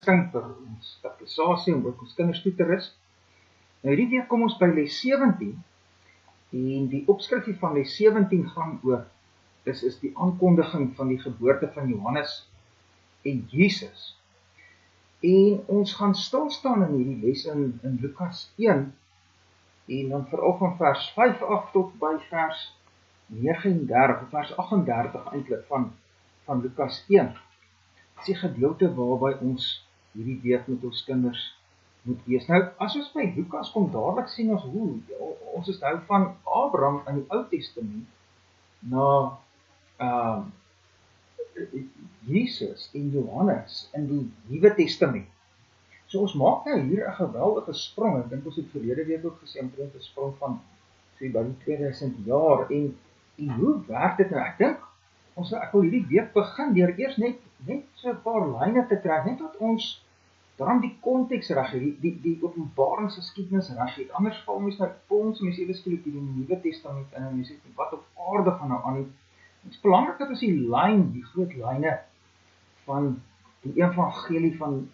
miskien vir ons stabilisasie om ook ons kinders toe te rus. Nou hierdie week kom ons by les 17 en die opskrifie van les 17 gaan oor is die aankondiging van die geboorte van Johannes en Jesus. En ons gaan stilstaan in hierdie les in Lukas 1 en dan veral van vers 5 af tot by vers 39, of vers 38 eintlik van Lukas 1. Dit is die gedeelte waarby ons hierdie week met ons kinders moet wees. Nou, as ons by Lukas kom, dadelik sien ons ons is nou van Abraham in die Ou Testament na Jesus en Johannes in die Nuwe Testament. So ons maak nou hier 'n geweldige sprong. Ek dink ons het verlede week ook gesê omtrent 'n sprong van by die 2000 jaar en hoe werk dit nou? Ek dink ek wil hierdie week begin deur eers net so 'n paar lyne te trek, net dat ons dan die konteks reg het, die openbaringsgeskiedenis reg het. Anders val mens nou ons ewe skielik in die Nuwe Testament in en mens sê wat op aarde gaan nou aan. Dit is belangrik dat ons die groot lyne van die evangelie van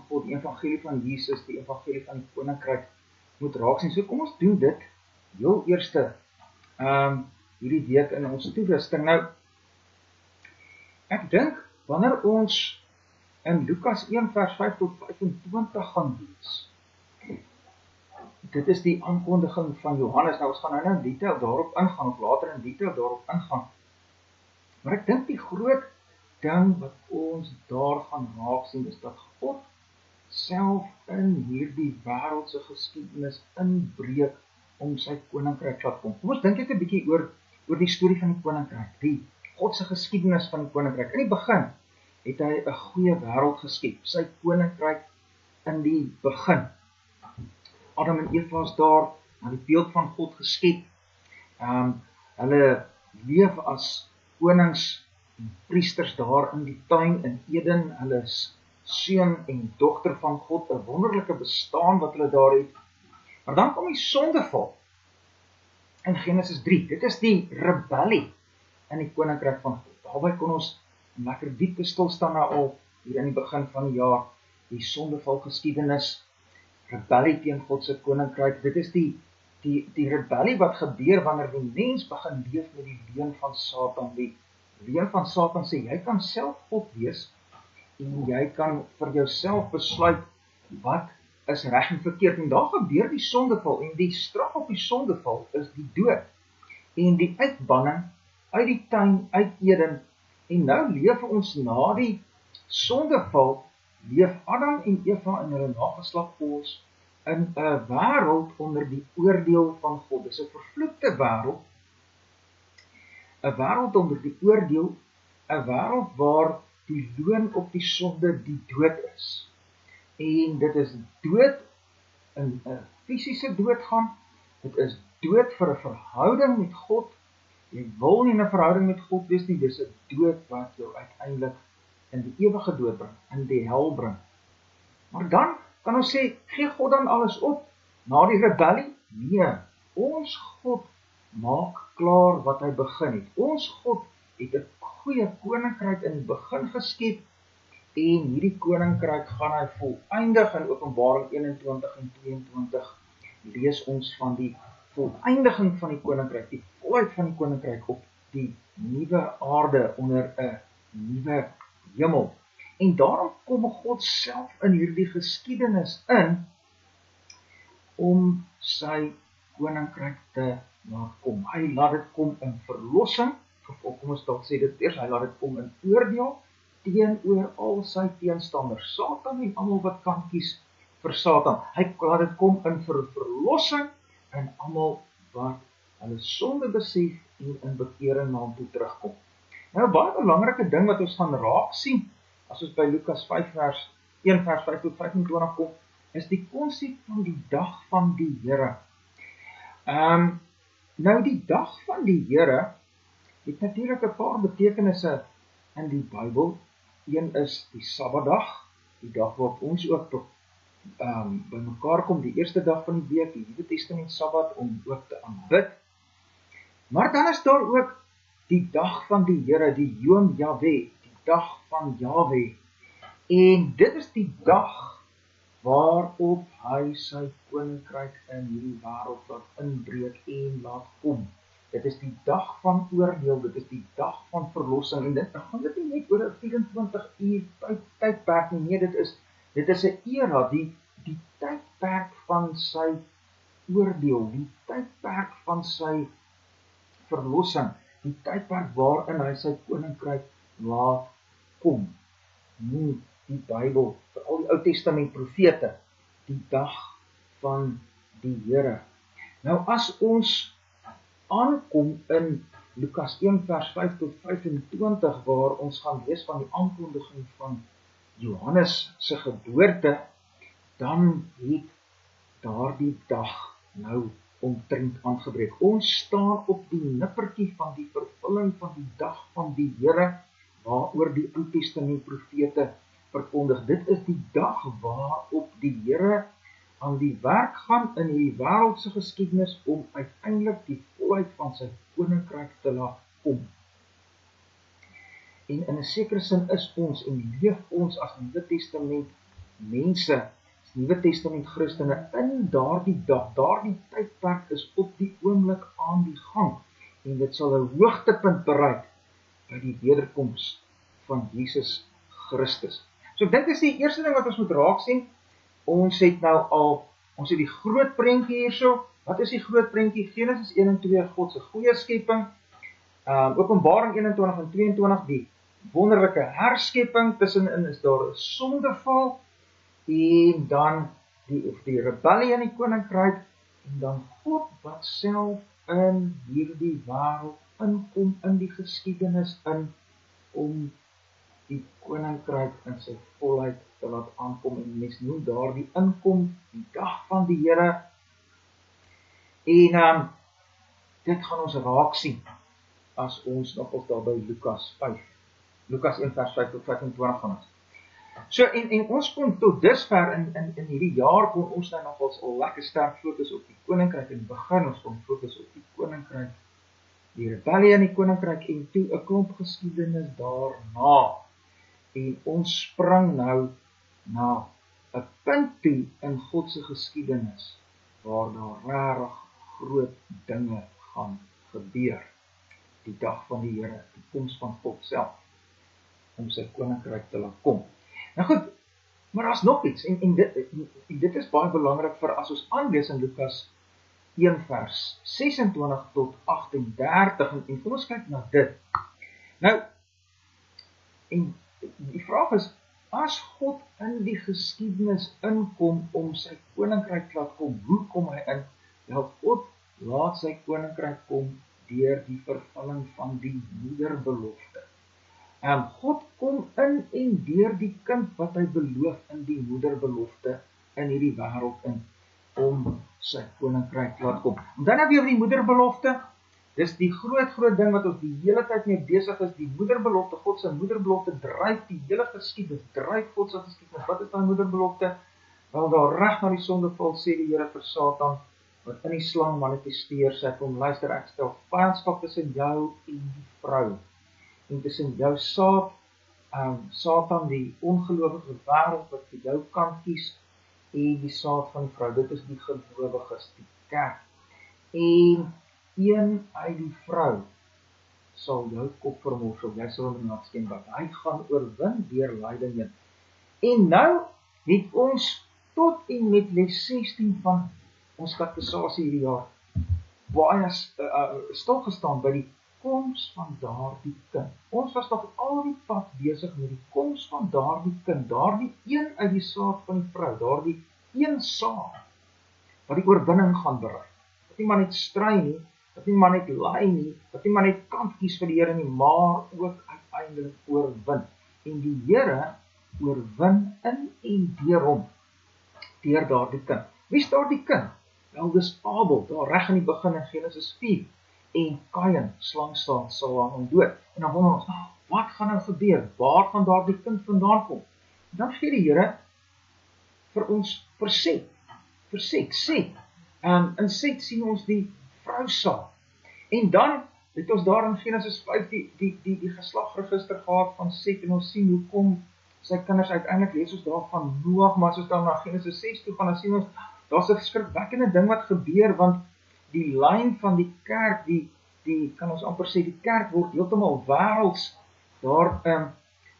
God, die evangelie van Jesus, die evangelie van die koninkryk moet raak sien. So kom ons doen dit heel eerste hierdie week in ons toerusting. Nou, ek dink wanneer ons in Lukas 1 vers 5 tot 25 gaan lees, dit is die aankondiging van Johannes. Nou, ons gaan nou in detail daarop ingaan, of later in detail daarop ingaan. Maar ek dink die groot ding wat ons daar gaan raak sien, is dat God self in hierdie wêreldse geskiedenis inbreek om sy koninkryk laat kom. Kom ons dink net 'n bietjie oor die storie van die koninkryk, die God se geskiedenis van die koninkryk. In die begin het hy 'n goeie wêreld geskep, sy koninkryk in die begin. Adam en Eva is daar, na die beeld van God geskep. Hulle leef as konings en priesters daar in die tuin in Eden. Hulle is seun en dogter van God, 'n wonderlike bestaan wat hulle daar het. Maar dan kom die sondeval in Genesis 3. Dit is die rebellie in die koninkryk van God. Daarby kon ons lekker diep stilstaan nou al hier in die begin van die jaar. Die sondeval geskiedenis, rebellie teen God se koninkryk. Dit is die rebellie wat gebeur wanneer die mens begin leef met die leuen van Satan. Die leuen van Satan sê jy kan self God wees en jy kan vir jouself besluit wat is reg en verkeerd. En daar gebeur die sondeval en die straf op die sondeval is die dood en die uitbanning uit die tuin, uit Eden. En nou leef ons na die sondeval, leef Adam en Eva en hulle nageslag ons in 'n wêreld onder die oordeel van God. Dis 'n vervloekte wêreld, 'n wêreld onder die oordeel, 'n wêreld waar die loon op die sonde die dood is. En dit is dood in 'n fisiese doodgaan, dit is dood vir 'n verhouding met God. Jy wil nie in 'n verhouding met God wees nie, dis 'n dood wat jou uiteindelik in die ewige dood bring, in die hel bring. Maar dan kan ons sê, gee God dan alles op na die rebellie? Nee, ons God maak klaar wat hy begin het. Ons God het 'n goeie koninkryk in die begin geskep en hierdie koninkryk gaan hy volëindig in Openbaring 21 en 22. Lees ons van die volëindiging van die koninkryk, die volheid van die koninkryk op die nuwe aarde onder 'n nuwe hemel. En daarom kom God self in hierdie geskiedenis in om sy koninkryk te laat kom. Hy laat dit kom in verlossing, of kom ons dalk sê dit eers, hy laat dit kom in oordeel teenoor al sy teenstanders, Satan en almal wat kan kies vir Satan. Hy laat dit kom in verlossing en almal wat hulle sonde besef en in bekering na hom toe terugkom. Nou 'n baie belangrike ding wat ons gaan raak sien as ons by Lukas 1 vers 5 tot 25 kom, is die konsep van die dag van die Here. Nou die dag van die Here het natuurlik 'n paar betekenisse in die Bybel. Een is die Sabbatdag, die dag waarop ons ook tot by mekaar kom, die eerste dag van die week, die Nuwe Testament Sabbat, om ook te aanbid. Maar dan is daar ook die dag van die Here, die Yom Yahweh, die dag van Yahweh. En dit is die dag waarop hy sy koninkryk in hierdie wêreld laat inbreek en laat kom. Dit is die dag van oordeel, dit is die dag van verlossing, en dit gaan dit nie net oor 'n 24 uur tydperk nie, dit is 'n era, die tydperk van sy oordeel, die tydperk van sy verlossing, die tydperk waarin hy sy koninkryk laat kom. Nie die Bybel, veral die Ou Testament profete, die dag van die Here. Nou as ons aankom in Lukas 1 vers 5 tot 25, waar ons gaan lees van die aankondiging van Johannes se geboorte, dan het daardie dag nou omtrent aangebreek. Ons staan op die nippertjie van die vervulling van die dag van die Here, waaroor die Ou Testament profete verkondig. Dit is die dag waarop die Here aan die werk gaan in die wêreldse geskiedenis om uiteindelik die volheid van sy koninkryk te laat kom. En in 'n sekere sin is ons en leef ons as Nuwe Testament mense, as Nuwe Testament Christene in daardie dag, daardie tydperk is op die oomblik aan die gang, en dit sal 'n hoogtepunt bereik by die wederkoms van Jesus Christus. So ek dink dis die eerste ding wat ons moet raak sien. Ons het die groot prentjie hierso. Wat is die groot prentjie? Genesis 1 en 2, God se goeie skepping. Openbaring 21 en 22, die wonderlike herskepping. Tussenin is daar 'n sondeval, en dan die rebellie in die koninkryk, en dan God wat self in hierdie wêreld inkom, in die geskiedenis in, om die koninkryk in sy volheid te laat aankom, en mens noem daardie inkom die dag van die Here. En dit gaan ons raak sien as ons nogals daar by Lukas 1 vers 5 tot 25 gaan ons. So, en ons kon tot dusver in hierdie jaar kon ons nou nogals al lekker sterk fokus op die koninkryk in die begin. Ons kon fokus op die koninkryk, die rebellie in die koninkryk, en toe 'n klomp geskiedenis daarna. En ons spring nou na 'n punt toe in God se geskiedenis waar daar regtig groot dinge gaan gebeur. Die dag van die Here, die koms van God self, om sy koninkryk te laat kom. Nou goed, maar daar's nog iets, en dit is baie belangrik vir as ons aanlees in Lukas 1 vers 26 tot 38, en kom ons kyk na dit. Nou, en die vraag is, as God in die geskiedenis inkom om sy koninkryk te laat kom, hoe kom hy in? Wel, God laat sy koninkryk kom deur die vervulling van die moederbelofte. God kom in en deur die kind wat hy beloof in die moederbelofte in hierdie wêreld in, om sy koninkryk te laat kom. En dan weer oor die moederbelofte. Dis die groot ding wat ons die hele tyd mee besig is, die moederbelofte. God se moederbelofte dryf die hele geskiedenis, dryf God se geskiedenis. Wat is daai moederbelofte? Wel, daar reg na die sondeval sê die Here vir Satan, wat in die slang manifesteer, sê vir hom, luister, ek stel vyandskap tussen jou en die vrou, en tussen jou saad, Satan, die ongelowige wêreld wat vir jou kan kies, en die saad van die vrou, dit is die gelowiges, die kerk. En een uit die vrou sal jou kop vermorsel, jy sal hom in laat skien, wat hy gaan oorwin deur lyding heen. En nou het ons tot en met les 16 van ons kateksasie hierdie jaar baie stilgestaan by die koms van daardie kind. Ons was nog al die pad besig met die koms van daardie kind, daardie een uit die saad van die vrou, daardie een saad wat die oorwinning gaan bereik. Dat nie maar net stry nie, dat nie maar net ly nie, dat nie maar net kant kies vir die Here nie, maar ook uiteindelik oorwin. En die Here oorwin in en deur hom, deur daardie kind. Wie is daardie kind? Wel, dis Abel, daar reg in die begin in Genesis 4. En Kain, slangstaat, sal aan hom dood. En dan wonder ons, wat gaan nou gebeur? Waar gaan daardie kind vandaan kom? En dan gee die Here vir ons verset. In Set sien ons die vrousaad. En dan het ons daar in Genesis 5 die geslagregister gehad van Set, en ons sien hoe kom sy kinders uiteindelik lees ons daar van Noag, maar as ons dan na Genesis 6 toe gaan, dan sien ons, daar's 'n skrikwekkende ding wat gebeur, want die lyn van die kerk, die kan ons amper sê, die kerk word heeltemal wêrelds daar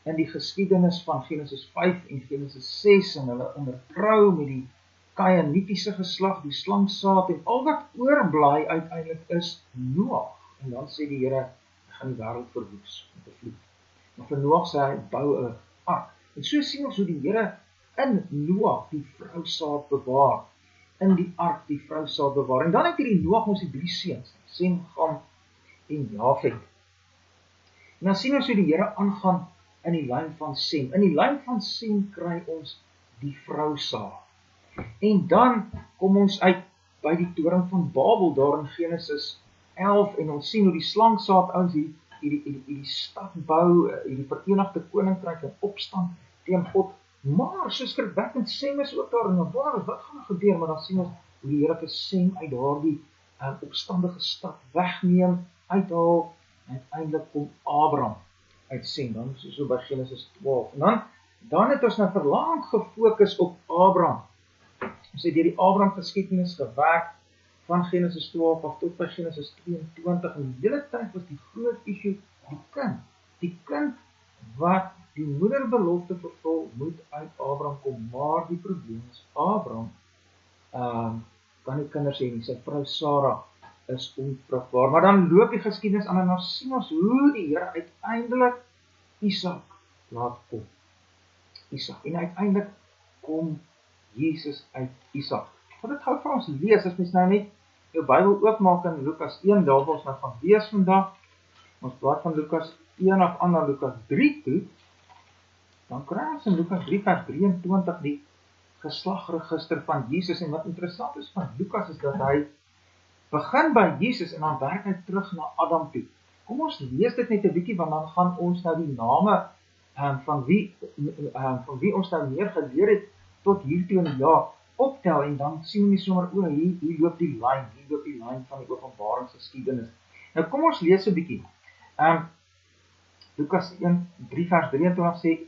in die geskiedenis van Genesis 5 en Genesis 6, en hulle ondertrou met die Kainitiese geslag, die slangsaad, en al wat oorbly uiteindelik is Noag. En dan sê die Here, hy gaan die wêreld verwoes met 'n vloed. Maar vir Noag sê hy, bou 'n ark. En so sien ons hoe die Here in Noag die vrousaad bewaar, in die ark die vrousaad bewaar. En dan het hierdie Noag ons die 3 seuns, Sem, Gam en Jafet. En dan sien ons hoe die Here aangaan in die lyn van Sem. In die lyn van Sem kry ons die vrousaad. En dan kom ons uit by die toring van Babel, daar in Genesis 11, en ons sien hoe die slangsaad ouens hierdie stad bou, hierdie verenigde koninkryk in opstand teen God. Maar soos verwekkend Sem is ook daar, en wat gaan gebeur? Maar dan sien ons hoe die Here vir Sem uit daardie opstandige stad wegneem, uithaal, en uiteindelik kom Abraham uit Sem, dan so by Genesis 12. En dan het ons nou verlang gefokus op Abraham. Ons het deur die Abraham geskiedenis gewerk van Genesis 12 af tot by Genesis 22, en die hele tyd was die groot issue die kind wat die moederbelofte vervul, moet uit Abraham kom, maar die probleem is, Abraham kan nie kinders hê nie, sy vrou Sarah is onvrugbaar, maar dan loop die geskiedenis aan, en dan sien ons hoe die Here uiteindelik Isak laat kom, en uiteindelik kom Jesus uit Isak. Wat dit gou vir ons lees, as mens nou net jou Bybel oopmaak in Lukas 1, daar waar ons nou gaan lees vandag, ons blaai van Lukas 1 af aan na Lukas 3 toe, dan kry ons in Lukas 3 vers 23 die geslagregister van Jesus, en wat interessant is van Lukas is dat hy begin by Jesus, en dan werk hy terug na Adam toe. Kom ons lees dit net 'n bietjie, want dan gaan ons nou die name van wie ons nou meer geleer het, tot hiertoe in die jaar optel, en dan sien ons sommer, hier loop die lyn van die openbaringsgeskiedenis. Nou kom ons lees 'n bietjie. Lukas 1, 3 vers 23 sê,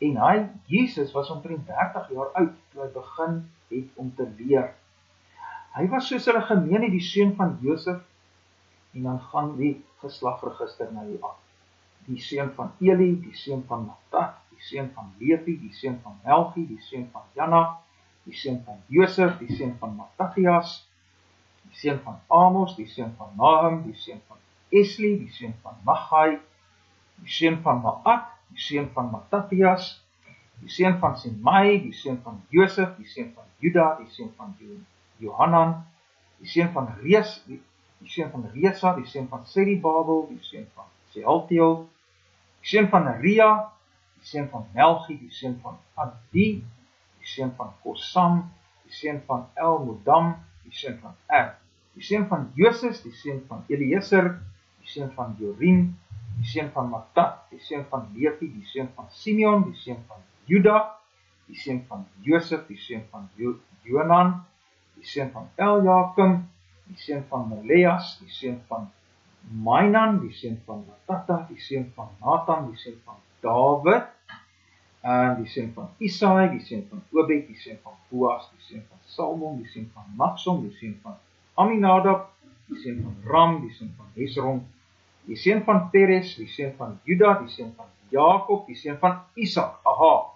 en hy, Jesus, was omtrent 30 jaar oud, toe hy begin het om te leer. Hy was soos hulle gemeen het, die seun van Josef, en dan gaan die geslagregister na die af. Die seun van Eli, die seun van Matat, die seun van Levi, die seun van Melchi, die seun van Janna, die seun van Josef, die seun van Matthias, die seun van Amos, die seun van Nahum, die seun van Esli, die seun van Nagai, die seun van Maat, die seun van Matthias, die seun van Semai, die seun van Josef, die seun van Juda, die seun van Johanan, die seun van Resa, die seun van Serubabel, die seun van Sealtiel, die seun van Ria, die seun van Melchi, die seun van Adi, die seun van Kosam, die seun van El-Modam, die seun van die seun van Joses, die seun van Eliezer, die seun van Jorim, die seun van Matat, die seun van Levi, die seun van Simeon, die seun van Juda, die seun van Josef, die seun van Jonan, die seun van Eljakim, die seun van Meleas, die seun van Mainan, die seun van Matata, die seun van Nathan, die seun van Dawid, die seun van Isai, die seun van Obed, die seun van Boas, die seun van Salmon, die seun van Nachson, die seun van Aminadab, die seun van Ram, die seun van Hesron, die seun van Peres, die seun van Juda, die seun van Jakob, die seun van Isak. Aha,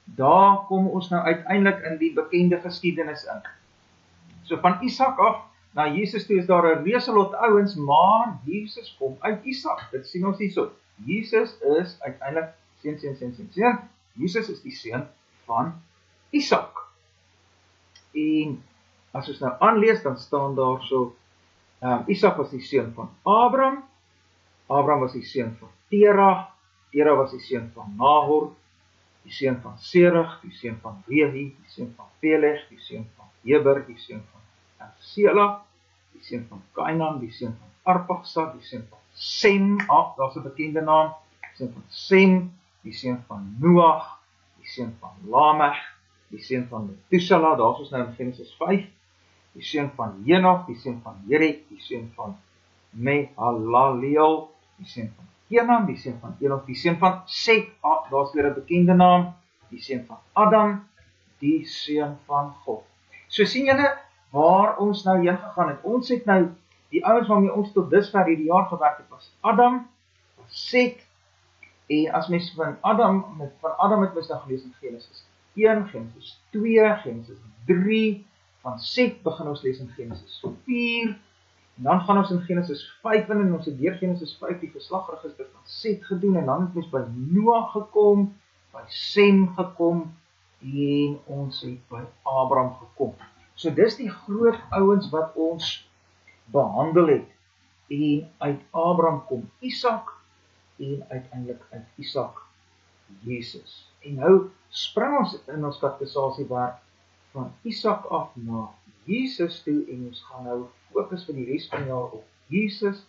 daar kom ons nou uiteindelik in die bekende geskiedenis in. So van Isak af na Jesus toe is daar 'n reuse ouens, maar Jesus kom uit Isak. Dit sien ons hierso. Jesus is uiteindelik seun. Jesus is die seun van Isak. En as ons nou aanlees, dan staan daar so, Isak was die seun van Abraham, Abraham was die seun van Terah, Terah was die seun van Nahor, die seun van Serug, die seun van Rehi, die seun van Peleg, die seun van Heber, die seun van Sela, die seun van Kainan, die seun van Arpachsad, die seun van Sem, daar's 'n bekende naam, die seun van Sem, die seun van Noag, die seun van Lamech, die seun van Methuselah, daar's ons nou in Genesis 5, die seun van Henoch, die seun van Jered, die seun van Mehalaleel, die seun van Enan, die seun van Enos, die seun van Set, daar's weer 'n bekende naam, die seun van Adam, die seun van God. So sien julle waar ons nou heen gegaan het. Ons het nou die ouens waarmee ons tot dusver hierdie jaar gewerk het was Adam, Set, en as mens van Adam het mens nou gelees in Genesis 1, Genesis 2, Genesis 3, van Set begin ons lees in Genesis 4, en dan gaan ons in Genesis 5 in, en ons het deur Genesis 5 die geslagregister van Set gedoen, en dan het ons by Noag gekom, by Sem gekom, en ons het by Abraham gekom. So dis die groot ouens wat ons behandel het, en uit Abraham kom Isak, en uiteindelik uit Isak Jesus. En nou spring ons in ons katekisasiewerk van Isak af na Jesus toe, en ons gaan nou fokus vir die res van die jaar op Jesus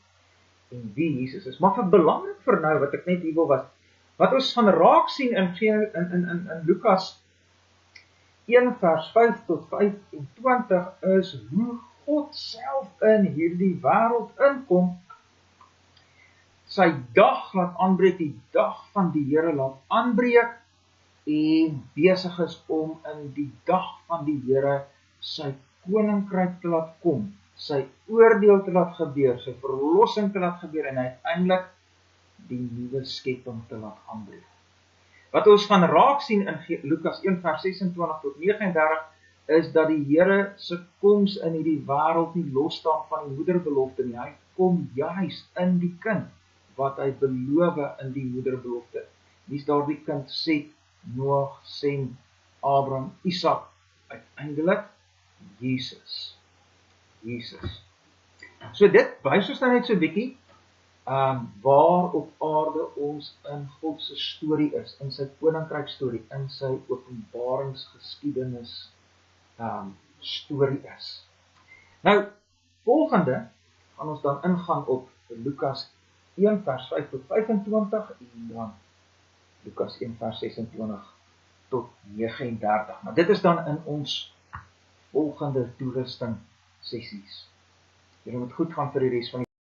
en wie Jesus is. Maar vir belangrik vir nou, wat ek net hier wil wat ons gaan raak sien in Lukas 1 vers 5 tot 25 is hoe God self in hierdie wêreld inkom, sy dag laat aanbreek, die dag van die Here laat aanbreek, en besig is om in die dag van die Here sy koninkryk te laat kom, sy oordeel te laat gebeur, sy verlossing te laat gebeur, en uiteindelik die nuwe skepping te laat aanbreek. Wat ons van raak sien in Lukas 1 vers 26 tot 39, is dat die Here se koms in hierdie wêreld nie losstaan van die moederbelofte nie. Hy kom juis in die kind wat hy beloof in die moederbelofte. Wie's daardie kind? Set, Noag, Sem, Abraham, Isak, uiteindelik Jesus. So dit wys ons nou net so 'n bietjie waar op aarde ons in God se storie is, in sy koninkryk storie, in sy openbaringsgeskiedenis storie is. Nou, volgende gaan ons dan ingaan op Lukas 1 vers 5 tot 25 en dan Lukas 1 vers 26 tot 39. Nou dit is dan in ons volgende toerusting sessies. Julle moet goed gaan vir die res van die